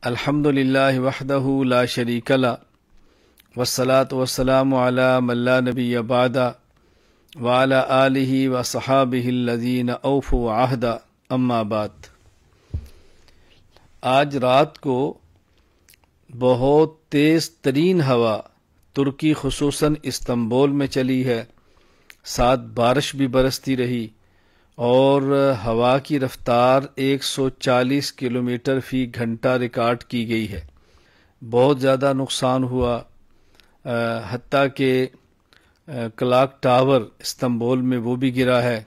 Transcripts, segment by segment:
الحمد للہ وحدہ لا شریک لہ والصلاة والسلام علی من لا نبی بعدہ وعلی آلہ وصحابہ الذین اوفوا عہدہ اما بعد۔ آج رات کو بہت تیز ترین ہوا ترکی خصوصاً استنبول میں چلی ہے، ساتھ بارش بھی برستی رہی اور ہوا کی رفتار 140 کلومیٹر فی گھنٹہ ریکارڈ کی گئی ہے۔ بہت زیادہ نقصان ہوا، حتیٰ کہ کلاک ٹاور استنبول میں وہ بھی گرا ہے،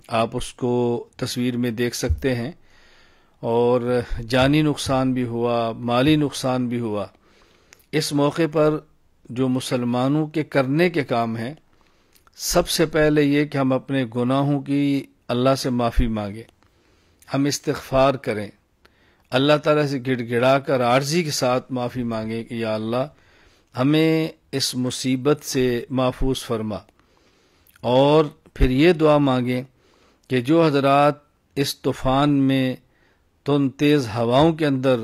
آپ اس کو تصویر میں دیکھ سکتے ہیں، اور جانی نقصان بھی ہوا، مالی نقصان بھی ہوا۔ اس موقع پر جو مسلمانوں کے کرنے کے کام ہیں، سب سے پہلے یہ کہ ہم اپنے گناہوں کی اللہ سے معافی مانگیں، ہم استغفار کریں، اللہ تعالیٰ سے گڑ گڑا کر عاجزی کے ساتھ معافی مانگیں کہ یا اللہ ہمیں اس مصیبت سے محفوظ فرما، اور پھر یہ دعا مانگیں کہ جو حضرات اس طوفان میں تیز ہواؤں کے اندر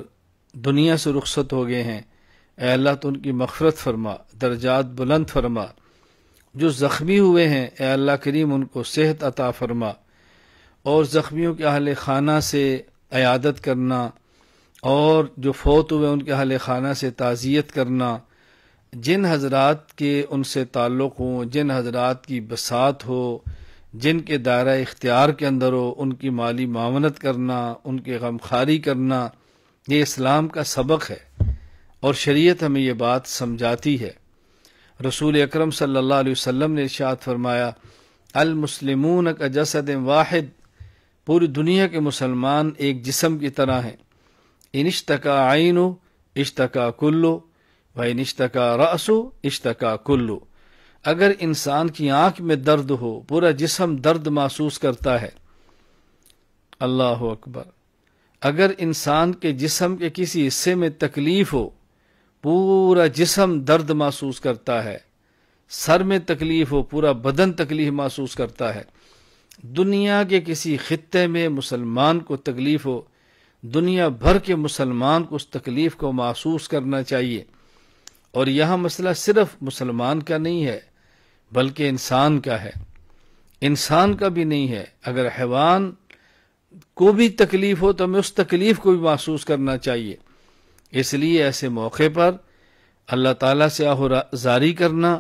دنیا سے رخصت ہو گئے ہیں، اے اللہ تو ان کی مغفرت فرما، درجات بلند فرما۔ جو زخمی ہوئے ہیں اے اللہ کریم ان کو صحت عطا فرما، اور زخمیوں کے اہل خانہ سے عیادت کرنا، اور جو فوت ہوئے ان کے اہل خانہ سے تعزیت کرنا، جن حضرات کے ان سے تعلق ہوں، جن حضرات کی بساط ہو، جن کے دائرہ اختیار کے اندر ہو، ان کی مالی معاونت کرنا، ان کے غمخواری کرنا، یہ اسلام کا سبق ہے اور شریعت ہمیں یہ بات سمجھاتی ہے۔ رسول اکرم صلی اللہ علیہ وسلم نے ارشاد فرمایا، المسلمون کا جسد واحد، پوری دنیا کے مسلمان ایک جسم کی طرح ہیں۔ ان اشتکا عین اشتکا کلو و ان اشتکا رأس اشتکا کلو، اگر انسان کی آنکھ میں درد ہو پورا جسم درد محسوس کرتا ہے۔ اللہ اکبر۔ اگر انسان کے جسم کے کسی حصے میں تکلیف ہو پورا جسم درد محسوس کرتا ہے، سر میں تکلیف ہو پورا بدن تکلیف محسوس کرتا ہے۔ دنیا کے کسی خطے میں مسلمان کو تکلیف ہو، دنیا بھر کے مسلمان کو اس تکلیف کو محسوس کرنا چاہیے۔ اور یہاں مسئلہ صرف مسلمان کا نہیں ہے بلکہ انسان کا ہے، انسان کا بھی نہیں ہے۔ اگر حیوان کو بھی تکلیف ہو تو ہمیں اس تکلیف کو بھی محسوس کرنا چاہیے۔ اس لیے ایسے موقع پر اللہ تعالیٰ سے آہوزاری کرنا